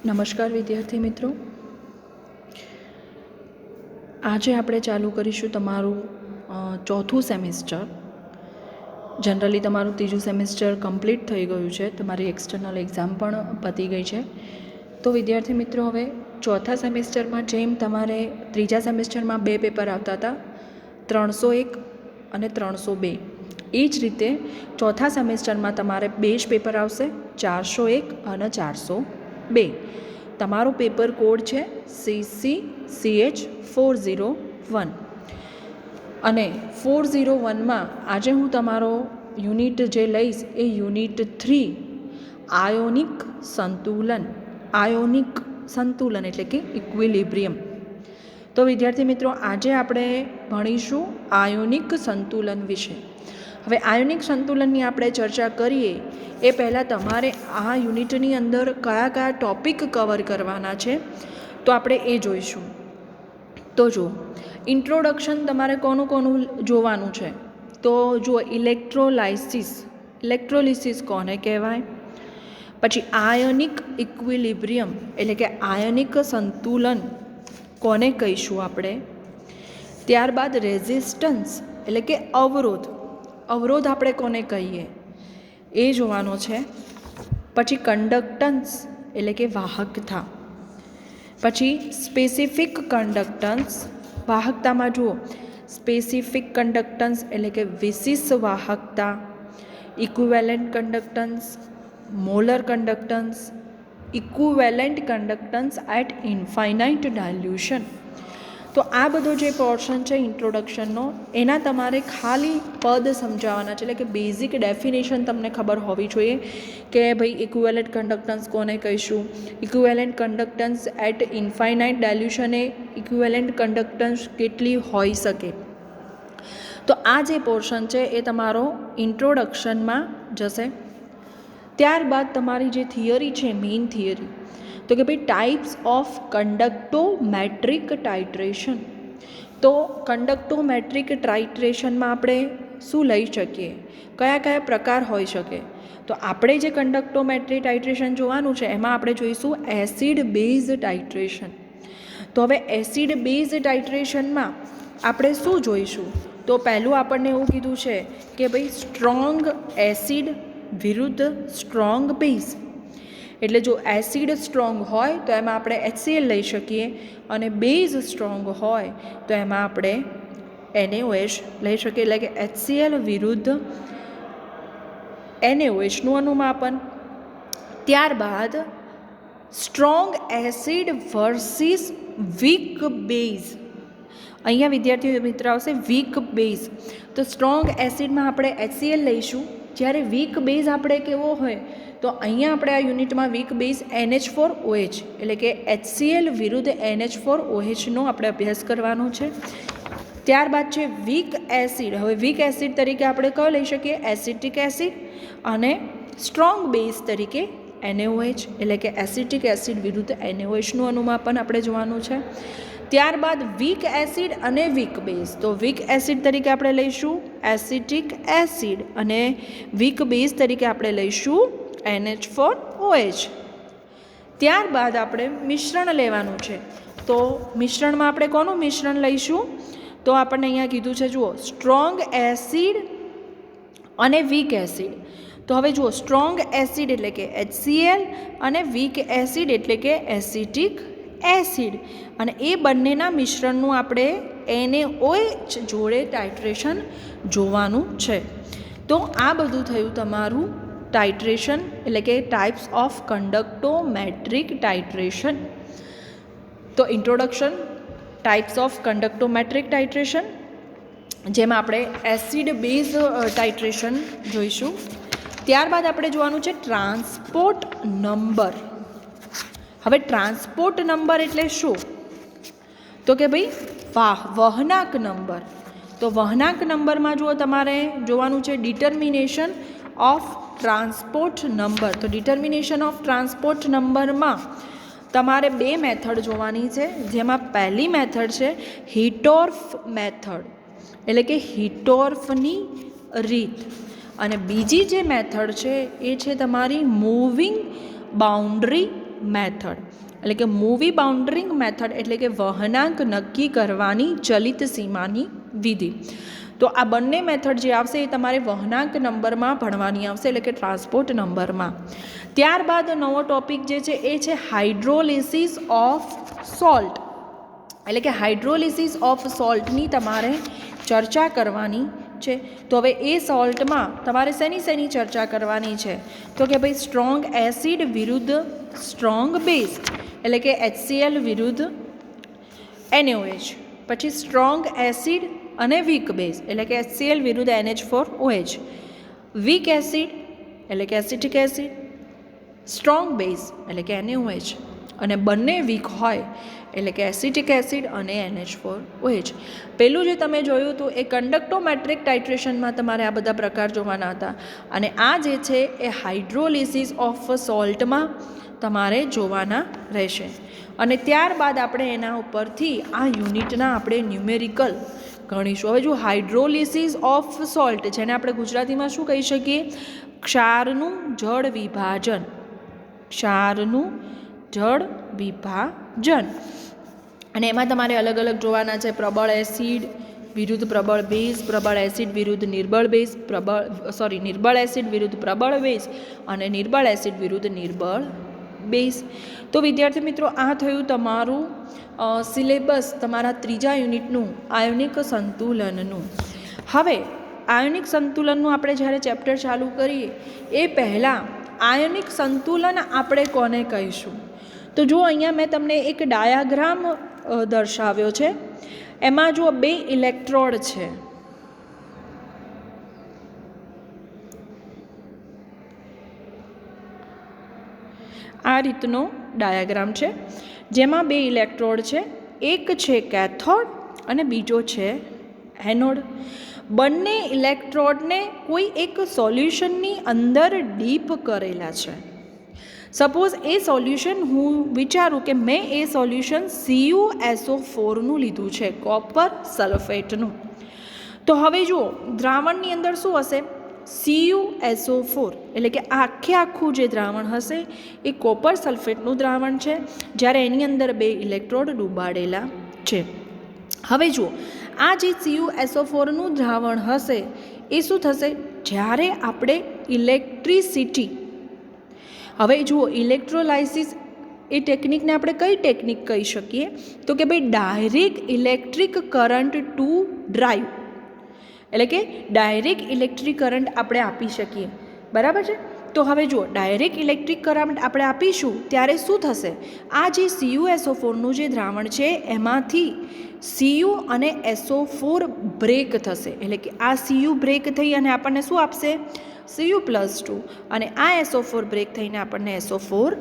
નમસ્કાર વિદ્યાર્થી મિત્રો, આજે આપણે ચાલુ કરીશું તમારું ચોથું સેમિસ્ટર. જનરલી તમારું ત્રીજું સેમિસ્ટર કમ્પ્લીટ થઈ ગયું છે, તમારી એક્સટર્નલ એક્ઝામ પણ પતી ગઈ છે. તો વિદ્યાર્થી મિત્રો, હવે ચોથા સેમિસ્ટરમાં જેમ તમારે ત્રીજા સેમિસ્ટરમાં 2 પેપર આવતા હતા, 301 અને 302, એ જ રીતે ચોથા સેમિસ્ટરમાં તમારે 2 જ પેપર આવશે, 401 અને 402. તમારો પેપર કોડ છે CC/CH401 અને 401માં આજે હું તમારો યુનિટ જે લઈશ એ યુનિટ 3 આયોનિક સંતુલન એટલે કે ઇક્વિલિબ્રિયમ. તો વિદ્યાર્થી મિત્રો, આજે આપણે ભણીશું આયોનિક સંતુલન વિશે. હવે આયોનિક સંતુલનની આપણે ચર્ચા કરીએ એ પહેલાં તમારે આ યુનિટની અંદર કયા કયા ટૉપિક કવર કરવાના છે તો આપણે એ જોઈશું. તો જો ઇન્ટ્રોડક્શન તમારે કોનું જોવાનું છે, તો જુઓ ઇલેક્ટ્રોલિસિસ કોને કહેવાય, પછી આયોનિક ઇક્વિલિબ્રિયમ એટલે કે આયોનિક સંતુલન કોને કહીશું આપણે, ત્યારબાદ રેઝિસ્ટન્સ એટલે કે અવરોધ આપણે કોને કહીએ એ જોવાનો છે, પછી કન્ડક્ટન્સ એટલે કે વાહકતા, પછી સ્પેસિફિક કન્ડક્ટન્સ, વાહકતામાં જુઓ સ્પેસિફિક કન્ડક્ટન્સ એટલે કે વિશિષ્ટ વાહકતા, equivalent conductance, molar conductance, equivalent conductance at infinite dilution. તો આ બધો જે પોર્શન છે ઇન્ટ્રોડક્શનનો, એના તમારે ખાલી પદ સમજાવવાના છે, એટલે કે બેઝિક ડેફિનેશન તમને ખબર હોવી જોઈએ કે ભાઈ ઇક્વિવેલન્ટ કન્ડક્ટન્સ કોને કહીશું, equivalent conductance at infinite dilution એ ઇક્વિવેલન્ટ કન્ડક્ટન્સ કેટલી હોઈ શકે. તો આ જે પોર્શન છે એ તમારો ઇન્ટ્રોડક્શનમાં જશે. ત્યારબાદ તમારી જે થિયરી છે, મેઇન થિયરી, તો કે ભાઈ ટાઈપ્સ ઓફ કન્ડક્ટોમેટ્રિક ટાઇટ્રેશન. તો કન્ડક્ટોમેટ્રિક ટાઇટ્રેશનમાં આપણે શું લઈ શકીએ, કયા કયા પ્રકાર હોઈ શકે. તો આપણે જે કન્ડક્ટોમેટ્રિક ટાઇટ્રેશન જોવાનું છે એમાં આપણે જોઈશું એસિડ બેઝ ટાઇટ્રેશન. તો હવે એસિડ બેઝ ટાઇટ્રેશનમાં આપણે શું જોઈશું, તો પહેલું આપણને એવું કીધું છે કે ભાઈ સ્ટ્રોંગ એસિડ વિરુદ્ધ સ્ટ્રોંગ બેઝ. એટલે જો એસિડ સ્ટ્રોંગ હોય તો એમાં આપણે HCl લઈ શકીએ, અને બેઝ સ્ટ્રોંગ હોય તો એમાં આપણે NaOH લઈ શકીએ. એટલે કે HCl વિરુદ્ધ NaOHનું અનુમાપન. ત્યારબાદ strong acid versus weak base. અહીંયા વિદ્યાર્થીઓ મિત્ર આવશે વીક બેઝ. તો સ્ટ્રોંગ એસિડમાં આપણે HCl લઈશું, જ્યારે વીક બેઝ આપણે કેવો હોય, તો અહીંયા આપણે આ યુનિટમાં વીક બેઝ NH4OH એટલે કે HCl વિરુદ્ધ NH4OHનો આપણે અભ્યાસ કરવાનો છે. ત્યારબાદ છે વીક એસિડ. હવે વીક એસિડ તરીકે આપણે કયો લઈ શકીએ, એસિટિક એસિડ, અને સ્ટ્રોંગ બેઝ તરીકે NaOH એટલે કે એસિટિક એસિડ વિરુદ્ધ NaOHનું અનુમાપન આપણે જોવાનું છે. ત્યારબાદ વીક એસિડ અને વીક બેઝ. તો વીક એસિડ તરીકે આપણે લઈશું એસિટિક એસિડ, અને વીક બેઝ તરીકે આપણે લઈશું NH4OH. ત્યારબાદ આપણે મિશ્રણ લેવાનું છે. તો મિશ્રણમાં આપણે કોનું મિશ્રણ લઈશું, તો આપણને અહીંયા કીધું છે, જુઓ સ્ટ્રોંગ એસિડ અને વીક એસિડ. તો હવે જુઓ સ્ટ્રોંગ એસિડ એટલે કે HCl અને વીક એસિડ એટલે કે એસિટિક એસિડ, અને એ બંનેના મિશ્રણનું આપણે NaOH જોડે ટાઇટ્રેશન જોવાનું છે. તો આ બધું થયું તમારું ટાઇટ્રેશન એટલે કે ટાઈપ્સ ઓફ કન્ડક્ટોમેટ્રિક ટાઇટ્રેશન. તો ઇન્ટ્રોડક્શન, ટાઈપ્સ ઓફ કન્ડક્ટોમેટ્રિક ટાઇટ્રેશન, જેમાં આપણે એસિડ બેઝ ટાઇટ્રેશન જોઈશું. ત્યારબાદ આપણે જોવાનું છે ટ્રાન્સપોર્ટ નંબર. હવે ટ્રાન્સપોર્ટ નંબર એટલે શું, તો કે ભાઈ વહનાંક નંબર. તો વહનાંક નંબરમાં જુઓ તમારે જોવાનું છે ડિટર્મિનેશન ઓફ ટ્રાન્સપોર્ટ નંબર. તો ડિટર્મિનેશન ઓફ ટ્રાન્સપોર્ટ નંબરમાં તમારે 2 મેથડ જોવાની છે, જેમાં પહેલી મેથડ છે હિટોર્ફ મેથડ એટલે કે હિટોર્ફની રીત, અને બીજી જે મેથડ છે એ છે તમારી મૂવિંગ બાઉન્ડ્રી મેથડ, એટલે કે મૂવી બાઉન્ડરિંગ મેથડ એટલે કે વહનાંક નક્કી કરવાની ચલિત સીમાની વિધિ. તો આ બંને મેથડ જે આવશે એ તમારે વહનાંક નંબરમાં ભણવાની આવશે, એટલે કે ટ્રાન્સપોર્ટ નંબરમાં. ત્યારબાદ નવો ટોપિક જે છે એ છે હાઇડ્રોલિસિસ ઓફ સોલ્ટ, એટલે કે હાઇડ્રોલિસિસ ઓફ સોલ્ટની તમારે ચર્ચા કરવાની છે. તો હવે એ સોલ્ટમાં તમારે શેની ચર્ચા કરવાની છે? તો કે ભાઈ સ્ટ્રોંગ એસિડ વિરુદ્ધ સ્ટ્રોંગ બેઝ, એટલે કે HCl વિરુદ્ધ NaOH. પછી સ્ટ્રોંગ એસિડ અને વીક બેઝ, એટલે કે HCl વિરુદ્ધ NH4OH. વીક એસિડ એટલે કે એસિટિક એસિડ, સ્ટ્રોંગ બેઝ એટલે કે NaOH, અને બંને વીક હોય એટલે કે એસિટિક એસિડ અને NH4OH. પહેલું જે તમે જોયું હતું એ કંડક્ટોમેટ્રિક ટાઇટ્રેશનમાં તમારે આ બધા પ્રકાર જોવાના હતા, અને આ જે છે એ હાઇડ્રોલિસિસ ઓફ સોલ્ટમાં તમારે જોવાના રહેશે. અને ત્યારબાદ આપણે એના ઉપરથી આ યુનિટના આપણે ન્યુમેરિકલ ગણીશું. હવે જો હાઇડ્રોલિસિસ ઓફ સોલ્ટ, જેને આપણે ગુજરાતીમાં શું કહી શકીએ? ક્ષારનું જળ વિભાજન. ક્ષારનું જળ વિભાજન. અને એમાં તમારે અલગ અલગ જોવાના છે, પ્રબળ એસિડ વિરુદ્ધ પ્રબળ બેઝ, પ્રબળ એસિડ વિરુદ્ધ નિર્બળ બેઝ, નિર્બળ એસિડ વિરુદ્ધ પ્રબળ બેઝ, અને નિર્બળ એસિડ વિરુદ્ધ નિર્બળ બેઝ. તો વિદ્યાર્થી મિત્રો, આ થયું તમારું સિલેબસ તમારા ત્રીજા યુનિટનું આયોનિક સંતુલનનું. હવે આયોનિક સંતુલનનું આપણે જ્યારે ચેપ્ટર ચાલુ કરીએ એ પહેલાં આયોનિક સંતુલન આપણે કોને કહીશું? તો જો અહીંયા મેં તમને એક ડાયાગ્રામ દર્શાવ્યો છે. એમાં જો 2 ઇલેક્ટ્રોડ છે. આ રીતનો ડાયાગ્રામ છે, જેમાં 2 ઇલેક્ટ્રોડ છે. એક છે કેથોડ અને બીજો છે એનોડ. બંને ઇલેક્ટ્રોડને કોઈ એક સોલ્યુશનની અંદર ડીપ કરેલા છે. સપોઝ એ સોલ્યુશન હું વિચારું કે મેં એ સોલ્યુશન CuSO4નું લીધું છે, કોપર સલ્ફેટનું. તો હવે જુઓ, દ્રાવણની અંદર શું હશે? CuSO4, એટલે કે આખું જે દ્રાવણ હશે એ કોપર સલ્ફેટનું દ્રાવણ છે, જ્યારે એની અંદર 2 ઇલેક્ટ્રોડ ડૂબાડેલા છે. હવે જુઓ, આ જે CuSO4નું દ્રાવણ હશે એ શું થશે? જ્યારે આપણે ઇલેક્ટ્રિસિટી, હવે જુઓ, ઇલેક્ટ્રોલાઇસિસ એ ટેકનિકને આપણે કઈ ટેકનિક કહી શકીએ? તો કે ભાઈ direct electric current to drive, એટલે કે ડાયરેક્ટ ઇલેક્ટ્રિક કરંટ આપણે આપી શકીએ. બરાબર છે? તો હવે જુઓ, ડાયરેક્ટ ઇલેક્ટ્રિક કરંટ આપણે આપીશું ત્યારે શું થશે? આ જે CuSO4નું જે દ્રાવણ છે એમાંથી Cu અને SO4 બ્રેક થશે, એટલે કે આ Cu બ્રેક થઈ અને આપણને શું આપશે? Cu+2, અને આ SO4 બ્રેક થઈને આપણને SO4-.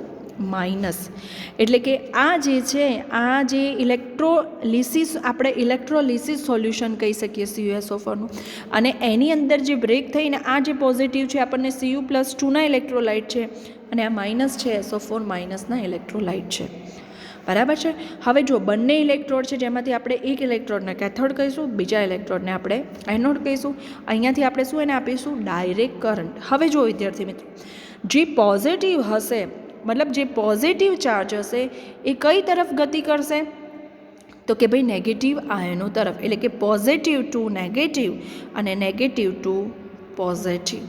એટલે કે આ જે છે, આ જે આપણે ઇલેક્ટ્રોલિસિસ સોલ્યુશન કહી શકીએ CuSO4નું, અને એની અંદર જે બ્રેક થઈને આ જે પોઝિટિવ છે આપણને Cu+2ના ઇલેક્ટ્રોલાઇટ છે, અને આ માઇનસ છે SO4- ના ઇલેક્ટ્રોલાઇટ છે. બરાબર છે? હવે જો બંને ઇલેક્ટ્રોડ છે, જેમાંથી આપણે એક ઇલેક્ટ્રોડને કેથોડ કહીશું, બીજા ઇલેક્ટ્રોડને આપણે એનોડ કહીશું. અહીંયાથી આપણે શું એને આપીશું? Direct current. હવે જો વિદ્યાર્થી મિત્રો, જે પોઝિટિવ હશે, મતલબ જે પોઝિટિવ ચાર્જ હશે એ કઈ તરફ ગતિ કરશે? તો કે ભાઈ નેગેટિવ આયનો તરફ, એટલે કે પોઝિટિવ ટુ નેગેટિવ અને નેગેટિવ ટુ પોઝિટિવ.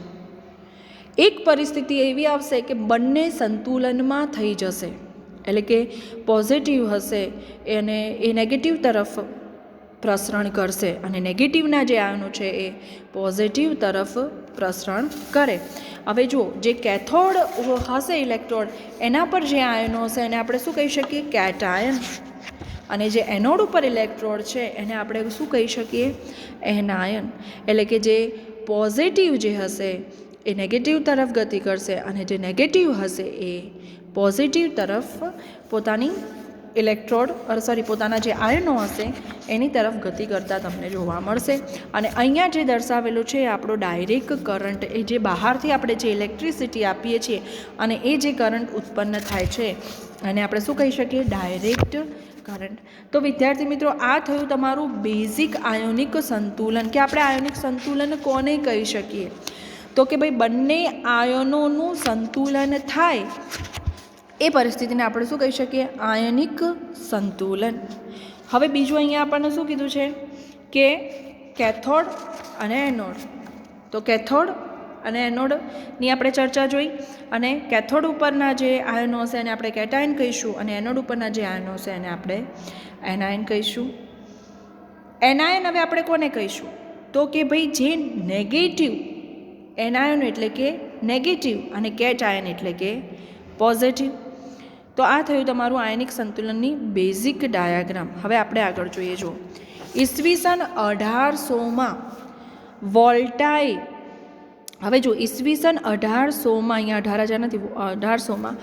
એક પરિસ્થિતિ એવી આવશે કે બંને સંતુલનમાં થઈ જશે, એટલે કે પોઝિટિવ હશે એને એ નેગેટિવ તરફ પ્રસરણ કરશે, અને નેગેટિવના જે આયનો છે એ પોઝિટિવ તરફ પ્રસરણ કરે. હવે જુઓ, જે કેથોડ હશે ઇલેક્ટ્રોડ, એના પર જે આયનો હશે એને આપણે શું કહી શકીએ? કેટાયન. અને જે એનોડ ઉપર ઇલેક્ટ્રોડ છે એને આપણે શું કહી શકીએ? એનાયન. એટલે કે જે પોઝિટિવ જે હશે એ નેગેટિવ તરફ ગતિ કરશે, અને જે નેગેટિવ હશે એ પોઝિટિવ તરફ પોતાના જે આયનો હશે એની તરફ ગતિ કરતા તમને જોવા મળશે. અને અહીંયા જે દર્શાવેલું છે એ આપણો ડાયરેક્ટ કરંટ, એ જે બહારથી આપણે જે ઇલેક્ટ્રિસિટી આપીએ છીએ અને એ જે કરંટ ઉત્પન્ન થાય છે અને આપણે શું કહી શકીએ? Direct current. તો વિદ્યાર્થી મિત્રો, આ થયું તમારું બેઝિક આયોનિક સંતુલન, કે આપણે આયોનિક સંતુલન કોને કહી શકીએ? તો કે ભાઈ બંને આયનોનું સંતુલન થાય એ પરિસ્થિતિને આપણે શું કહી શકીએ? આયનિક સંતુલન. હવે બીજું અહીંયા આપણને શું કીધું છે કે કેથોડ અને એનોડ. તો કેથોડ અને એનોડની આપણે ચર્ચા જોઈ, અને કેથોડ ઉપરના જે આયનો હશે એને આપણે કેટાયન કહીશું, અને એનોડ ઉપરના જે આયનો હશે એને આપણે એનાયન કહીશું. એનાયન હવે આપણે કોને કહીશું? તો કે ભાઈ જે નેગેટિવ એનાયન એટલે કે નેગેટિવ, અને કેટાયન એટલે કે પોઝિટિવ. તો આ થયું તમારું આયનિક સંતુલનની બેઝિક ડાયાગ્રામ. હવે આપણે આગળ જોઈએ. જો ઈસવીસન 1800માં વોલ્ટાએ, હવે જો ઈસવીસન 1800માં, અહીંયા 18,000 નથી, 1800માં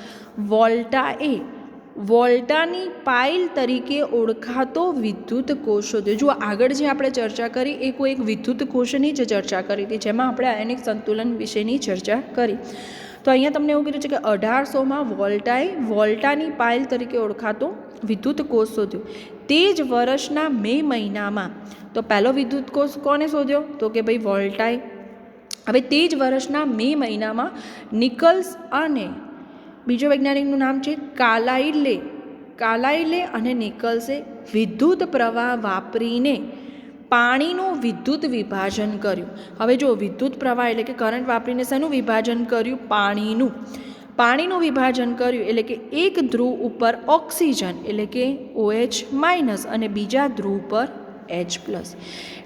વોલ્ટાએ વોલ્ટાની પાઇલ તરીકે ઓળખાતો વિદ્યુત કોષ શોધ્યો. જો આગળ જે આપણે ચર્ચા કરી એ કોઈ એક વિદ્યુત કોષની જ ચર્ચા કરી હતી, જેમાં આપણે આયનિક સંતુલન વિશેની ચર્ચા કરી. તો અહીંયા તમને એવું કીધું છે કે 1800માં વોલ્ટાએ વોલ્ટાની પાઇલ તરીકે ઓળખાતો વિદ્યુત કોષ શોધ્યો. તે જ વર્ષના મે મહિનામાં, તો પહેલો વિદ્યુત કોષ કોને શોધ્યો? તો કે ભાઈ વોલ્ટાએ. હવે તે જ વર્ષના મે મહિનામાં નિકલ્સ અને બીજો વૈજ્ઞાનિકનું નામ છે કાલાઇલે અને નિકલ્સે વિદ્યુત પ્રવાહ વાપરીને પાણીનું વિદ્યુત વિભાજન કર્યું. હવે જો વિદ્યુત પ્રવાહ એટલે કે કરંટ વાપરીને શેનું વિભાજન કર્યું? પાણીનું વિભાજન કર્યું. એટલે કે એક ધ્રુવ ઉપર ઓક્સિજન એટલે કે OH- અને બીજા ધ્રુવ પર H+.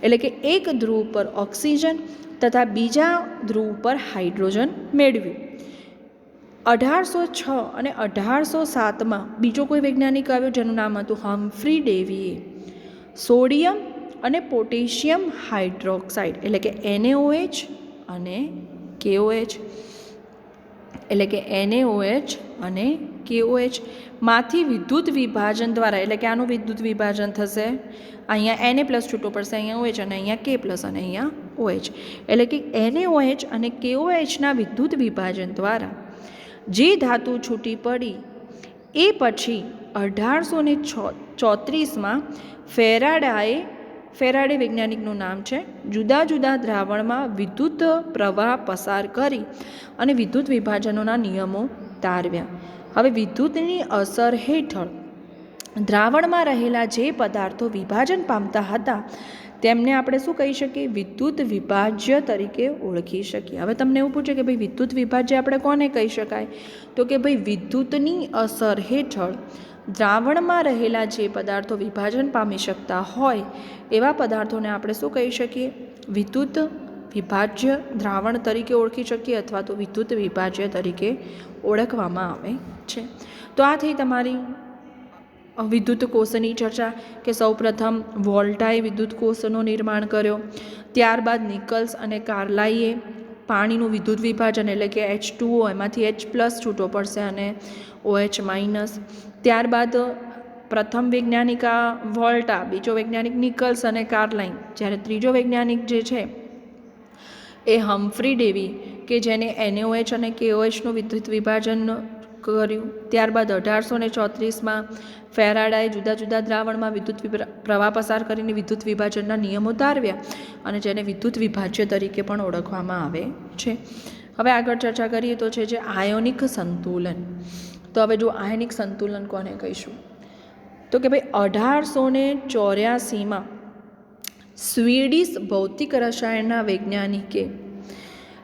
એટલે કે એક ધ્રુવ પર ઓક્સિજન તથા બીજા ધ્રુવ પર હાઇડ્રોજન મેળવ્યું. 1806 અને 1807માં બીજો કોઈ વૈજ્ઞાનિક આવ્યો જેનું નામ હતું હમ્ફ્રી ડેવીએ સોડિયમ અને પોટેશિયમ હાઇડ્રોક્સાઇડ એટલે કે NaOH અને KOH એટલે કે NaOH અને KOH માંથી વિદ્યુત વિભાજન દ્વારા, એટલે કે આનું વિદ્યુત વિભાજન થશે, અહીંયા Na+ છૂટો પડશે, અહીંયા OH અને અહીંયા K+ અને અહીંયા OH. એટલે કે NaOH અને KOHના વિદ્યુત વિભાજન દ્વારા જે ધાતુ છૂટી પડી એ પછી 1834માં ફેરાડે વૈજ્ઞાનિકનું નામ છે, જુદા જુદા દ્રાવણમાં વિદ્યુત પ્રવાહ પસાર કરી અને વિદ્યુત વિભાજનોના નિયમો તારવ્યા. હવે વિદ્યુતની અસર હેઠળ દ્રાવણમાં રહેલા જે પદાર્થો વિભાજન પામતા હતા તેમને આપણે શું કહી શકીએ? વિદ્યુત વિભાજ્ય તરીકે ઓળખી શકીએ. હવે તમને એવું પૂછે કે ભાઈ વિદ્યુત વિભાજ્ય આપણે કોને કહી શકાય? તો કે ભાઈ વિદ્યુતની અસર હેઠળ દ્રાવણમાં રહેલા જે પદાર્થો વિભાજન પામી શકતા હોય એવા પદાર્થોને આપણે શું કહી શકીએ? વિદ્યુત વિભાજ્ય દ્રાવણ તરીકે ઓળખી શકીએ, અથવા તો વિદ્યુત વિભાજ્ય તરીકે ઓળખવામાં આવે છે. તો આ થઈ તમારી વિદ્યુત કોષની ચર્ચા, કે સૌપ્રથમ વોલ્ટાએ વિદ્યુત કોષનું નિર્માણ કર્યો, ત્યારબાદ નિકલ્સ અને કાર્લાઈએ પાણીનું વિદ્યુત વિભાજન એટલે કે H2O એમાંથી H+ છૂટો પડશે અને OH-, ત્યારબાદ પ્રથમ વૈજ્ઞાનિક વોલ્ટા, બીજો વૈજ્ઞાનિક નિકલ્સ અને કાર્લાઇન, જ્યારે ત્રીજો વૈજ્ઞાનિક જે છે એ હમ્ફ્રી ડેવી કે જેને NaOH અને KOHનું વિદ્યુત વિભાજન કર્યું. ત્યારબાદ 1834માં ફેરાડેએ જુદા જુદા દ્રાવણમાં વિદ્યુત પ્રવાહ પસાર કરીને વિદ્યુત વિભાજનના નિયમો તારવ્યા અને જેને વિદ્યુત વિભાજ્ય તરીકે પણ ઓળખવામાં આવે છે. હવે આગળ ચર્ચા કરીએ તો છે જે આયોનિક સંતુલન. તો હવે જો આયનિક સંતુલન કોને કહીશું? તો કે ભાઈ 1884માં સ્વીડિશ ભૌતિક રસાયણના વૈજ્ઞાનિકે,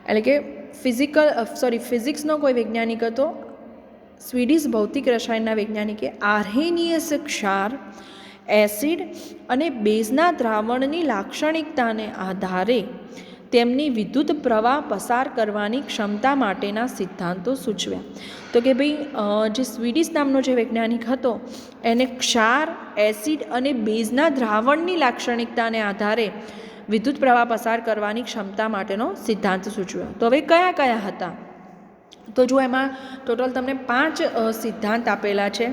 એટલે કે ફિઝિક્સનો કોઈ વૈજ્ઞાનિક હતો, સ્વીડિશ ભૌતિક રસાયણના વૈજ્ઞાનિકે આર્હેનિયસ ક્ષાર, એસિડ અને બેઝના દ્રાવણની લાક્ષણિકતાને આધારે તેમની વિદ્યુત પ્રવાહ પસાર કરવાની ક્ષમતા માટેના સિદ્ધાંતો સૂચવ્યા. તો કે ભાઈ જે સ્વીડિશ નામનો જે વૈજ્ઞાનિક હતો એને ક્ષાર, એસિડ અને બેઝના દ્રાવણની લાક્ષણિકતાને આધારે વિદ્યુત પ્રવાહ પસાર કરવાની ક્ષમતા માટેનો સિદ્ધાંત સૂચવ્યો. તો હવે કયા કયા હતા? તો જો એમાં ટોટલ તમને 5 સિદ્ધાંત આપેલા છે,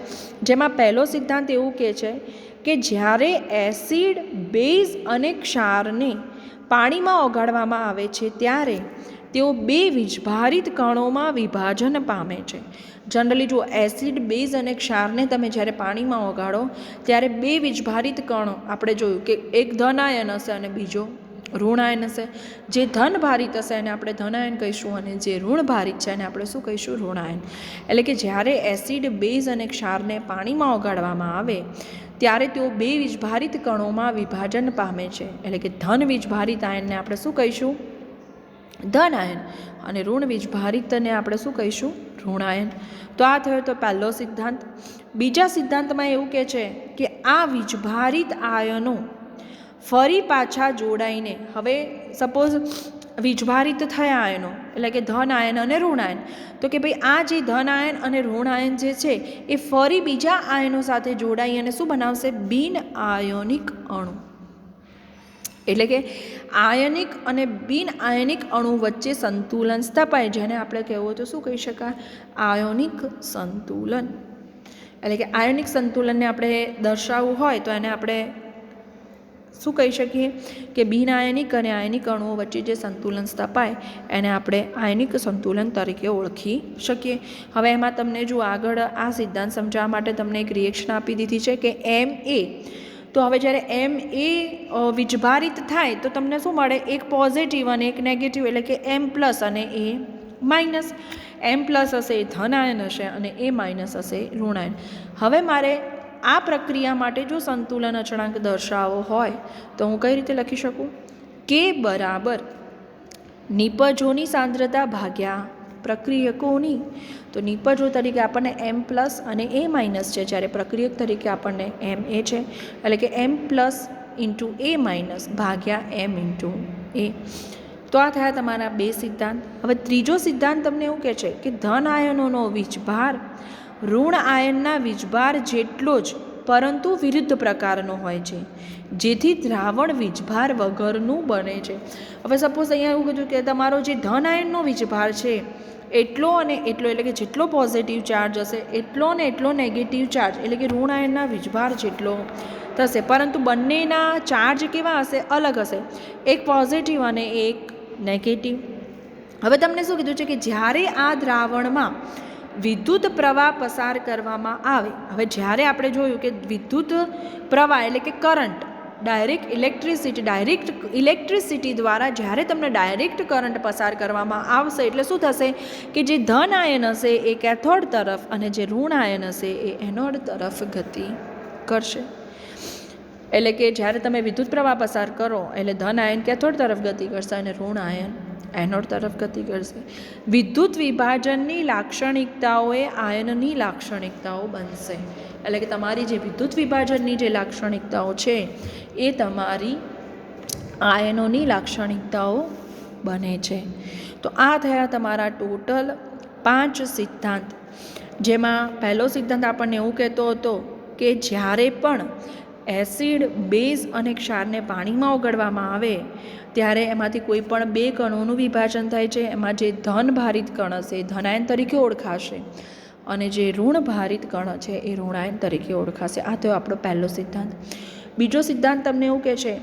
જેમાં પહેલો સિદ્ધાંત એવું કહે છે કે જ્યારે એસિડ, બેઝ અને ક્ષારને પાણીમાં ઓગાળવામાં આવે છે ત્યારે તેઓ 2 વીજભારિત કણોમાં વિભાજન પામે છે. જનરલી જો એસિડ, બેઝ અને ક્ષારને તમે જ્યારે પાણીમાં ઓગાળો ત્યારે 2 વીજભારિત કણો, આપણે જોયું કે એક ધન આયન હશે અને બીજો ઋણ આયન હશે. જે ધન ભારિત હશે એને આપણે ધન આયન કહીશું, અને જે ઋણ ભારિત છે એને આપણે શું કહીશું? ઋણ આયન. એટલે કે જ્યારે એસિડ, બેઝ અને ક્ષારને પાણીમાં ઓગાળવામાં આવે ત્યારે તેઓ બે વીજભારિત કણોમાં વિભાજન પામે છે. એટલે કે ધન વીજભારિત આયનને આપણે શું કહીશું? ધન આયન. અને ઋણ વીજભારિતને આપણે શું કહીશું? ઋણ આયન. તો આ થયો તો પહેલો સિદ્ધાંત. બીજા સિદ્ધાંતમાં એવું કહે છે કે આ વીજભારિત આયનો ફરી પાછા જોડાઈને, હવે સપોઝ વીજભારિત થયા આયનો એટલે કે ધન આયન અને ઋણ આયન, તો કે ભાઈ આ જે ધન આયન અને ઋણ આયન જે છે એ ફરી બીજા આયનો સાથે જોડાઈ અને શું બનાવશે? બિન આયોનિક અણુ. એટલે કે આયનિક અને બિન આયનિક અણુ વચ્ચે સંતુલન સ્થપાય, જેને આપણે કહેવું તો શું કહી શકાય? આયોનિક સંતુલન. એટલે કે આયોનિક સંતુલનને આપણે દર્શાવવું હોય તો એને આપણે શું કહી શકીએ? કે બિન આયનિક અને આયનિક અણુઓ વચ્ચે જે સંતુલન સ્થપાય એને આપણે આયનિક સંતુલન તરીકે ઓળખી શકીએ. હવે એમાં તમને જો આગળ આ સિદ્ધાંત સમજાવવા માટે તમને એક રિએક્શન આપી દીધી છે કે Ma. તો હવે જ્યારે Ma વીજભારિત થાય તો તમને શું મળે? એક પોઝિટિવ અને એક નેગેટિવ, એટલે કે M+ અને A માઇનસ. M+ હશે એ ધન આયન હશે અને A- હશે ઋણ આયન. હવે મારે આ પ્રક્રિયા માટે જો સંતુલન અચળાંક દર્શાવવો હોય તો હું કઈ રીતે લખી શકું? K બરાબર નિપજોની સાંદ્રતા ભાગ્યા પ્રક્રિયકોની. તો નિપજો તરીકે આપણને M+ અને A- છે, જ્યારે પ્રક્રિયક તરીકે આપણને Ma છે. એટલે કે M+ × A- ભાગ્યા M × A. તો આ થયા તમારા બે સિદ્ધાંત. હવે ત્રીજો સિદ્ધાંત તમને એવું કહે છે કે ધન આયનોનો વીજભાર ઋણ આયનના વીજભાર જેટલો જ પરંતુ વિરુદ્ધ પ્રકારનો હોય છે, જેથી દ્રાવણ વીજભાર વગરનું બને છે. હવે સપોઝ અહીંયા એવું કીધું કે તમારો જે ધન આયનનો વીજભાર છે એટલો અને એટલો, એટલે કે જેટલો પોઝિટિવ ચાર્જ હશે એટલો ને એટલો નેગેટિવ ચાર્જ, એટલે કે ઋણ આયનના વીજભાર જેટલો થશે, પરંતુ બંનેના ચાર્જ કેવા હશે? અલગ હશે. એક પોઝિટિવ અને એક નેગેટિવ. હવે તમને શું કીધું છે કે જ્યારે આ દ્રાવણમાં વિદ્યુત પ્રવાહ પસાર કરવામાં આવે, હવે જ્યારે આપણે જોયું કે વિદ્યુત પ્રવાહ એટલે કે કરંટ, ડાયરેક્ટ ઇલેક્ટ્રિસિટી દ્વારા જ્યારે તમને ડાયરેક્ટ કરંટ પસાર કરવામાં આવશે એટલે શું થશે? કે જે ધન આયન હશે એ કેથોડ તરફ અને જે ઋણ આયન હશે એ એનોડ તરફ ગતિ કરશે. એટલે કે જ્યારે તમે વિદ્યુત પ્રવાહ પસાર કરો એટલે ધન આયન કેથોડ તરફ ગતિ કરશે અને ઋણ આયન એનોડ તરફ ગતિ કરશે. વિદ્યુત વિભાજનની લાક્ષણિકતાઓ એ આયનની લાક્ષણિકતાઓ બનશે. એટલે કે તમારી જે વિદ્યુત વિભાજનની જે લાક્ષણિકતાઓ છે એ તમારી આયનોની લાક્ષણિકતાઓ બને છે. તો આ થયા તમારા ટોટલ 5 સિદ્ધાંત, જેમાં પહેલો સિદ્ધાંત આપણને એવું કહેતો હતો કે જ્યારે પણ એસિડ, બેઝ અને ક્ષારને પાણીમાં ઓગળવામાં આવે ત્યારે એમાંથી કોઈ પણ બે કણોનું વિભાજન થાય છે. એમાં જે ધન ભારિત કણ હશે એ ધનાયન તરીકે ઓળખાશે અને જે ઋણ ભારિત કણ છે એ ઋણાયન તરીકે ઓળખાશે. આ તો આપણો પહેલો સિદ્ધાંત. બીજો સિદ્ધાંત તમને એવું કહે છે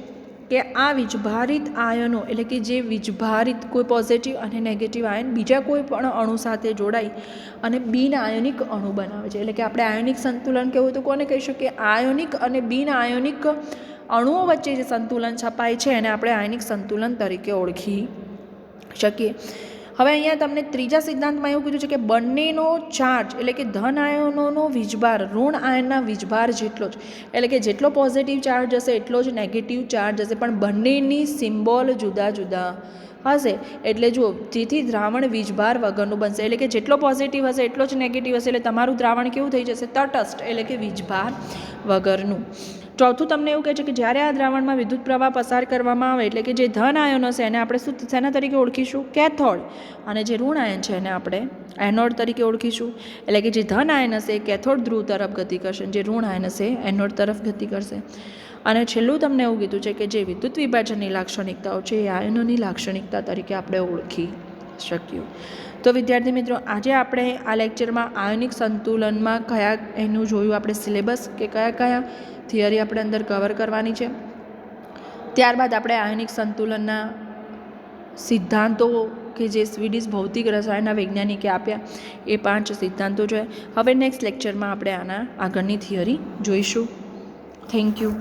કે આ વીજભારિત આયનો, એટલે કે જે વીજભારિત કોઈ પોઝિટિવ અને નેગેટિવ આયન બીજા કોઈ પણ અણુ સાથે જોડાઈ અને બિન આયોનિક અણુ બનાવે છે. એટલે કે આપણે આયોનિક સંતુલન કહેવું તો કોને કહી શકીએ? આયોનિક અને બિન આયોનિક અણુઓ વચ્ચે જે સંતુલન છપાય છે એને આપણે આયનિક સંતુલન તરીકે ઓળખી શકીએ. હવે અહીંયા તમને ત્રીજા સિદ્ધાંતમાં એવું કીધું છે કે બંનેનો ચાર્જ, એટલે કે ધન આયનોનો વીજભાર ઋણ આયનના વીજભાર જેટલો જ, એટલે કે જેટલો પોઝિટિવ ચાર્જ હશે એટલો જ નેગેટિવ ચાર્જ હશે, પણ બંનેની સિમ્બોલ જુદા જુદા હશે. એટલે જુઓ, જેથી દ્રાવણ વીજભાર વગરનું બનશે. એટલે કે જેટલો પોઝિટિવ હશે એટલો જ નેગેટિવ હશે, એટલે તમારું દ્રાવણ કેવું થઈ જશે? તટસ્થ, એટલે કે વીજભાર વગરનું. ચોથું તમને એવું કહે છે કે જ્યારે આ દ્રાવણમાં વિદ્યુત પ્રવાહ પસાર કરવામાં આવે એટલે કે જે ધન આયનો છે એને આપણે શું શેના તરીકે ઓળખીશું? કેથોડ. અને જે ઋણ આયન છે એને આપણે એનોડ તરીકે ઓળખીશું. એટલે કે જે ધન આયન હશે એ કેથોડ ધ્રુવ તરફ ગતિ કરશે, જે ઋણ આયન હશે એનોડ તરફ ગતિ કરશે. અને છેલ્લું તમને એવું કીધું છે કે જે વિદ્યુત વિભાજનની લાક્ષણિકતાઓ છે એ આયનોની લાક્ષણિકતા તરીકે આપણે ઓળખી શકીએ. તો વિદ્યાર્થી મિત્રો, આજે આપણે આ લેક્ચરમાં આયનિક સંતુલનમાં કયા એનું જોયું આપણે સિલેબસ, કે કયા કયા થિયરી આપણે અંદર કવર કરવાની છે. ત્યારબાદ આપણે આયનિક સંતુલનના સિદ્ધાંતો કે જે સ્વીડિશ ભૌતિક રસાયણના વૈજ્ઞાનિકે આપ્યા એ 5 સિદ્ધાંતો છે. હવે નેક્સ્ટ લેક્ચરમાં આપણે આના આગળની થિયરી જોઈશું. Thank you.